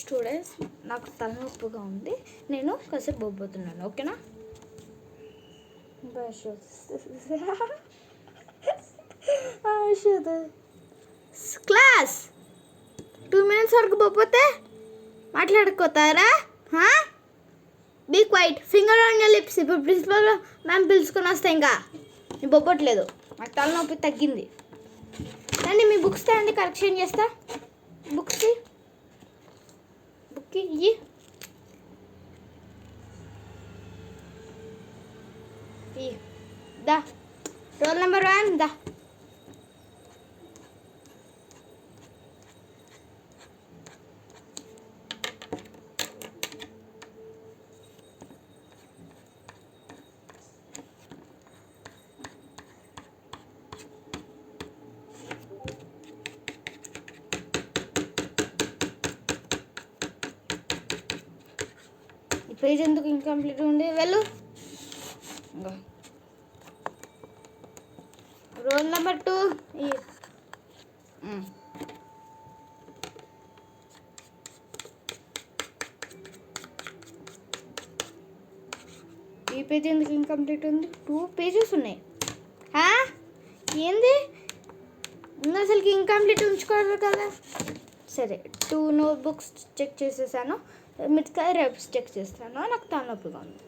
Students, నాకు తలనొప్పిగా ఉంది, నేను కాసేపు పోతున్నాను, ఓకేనా? క్లాస్ 2 minutes వరకు పోతే మాట్లాడుకోతారా? Be quiet, finger on your lips. ఇప్పుడు ప్రిన్సిపల్ మ్యామ్ పిలుచుకొని వస్తే ఇంకా నేను బొబ్బట్లేదు, నాకు తలనొప్పి తగ్గింది. రండి మీ బుక్స్ తండి, కరెక్షన్ చేస్తా. బుక్స్ బుక్కి ఇయ్యి. దా రోల్ నెంబర్ 1 దా. ఈ పేజ్ ఎందుకు ఇన్కంప్లీట్ ఉంది? వెళ్ళు. రోల్ నెంబర్ 2 ఈ పేజ్ ఎందుకు ఇన్కంప్లీట్ ఉంది? 2 pages ఉన్నాయి. ఏంది అసలుకి ఇన్కంప్లీట్ ఉంచుకోరు కదా. సరే 2 notebooks చెక్ చేసేసాను, మిగతా రేపు చెక్ చేస్తాను. నాకు తలనొప్పిగా ఉంది.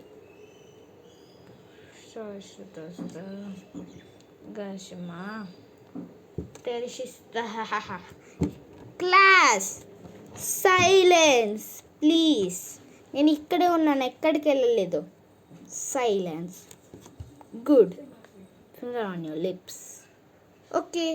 గషమా తెలిసిస్తా. Class silence please. నేను ఇక్కడే ఉన్నాను, ఎక్కడికి వెళ్ళలేదు. Silence. Good. Finger on your lips. Okay.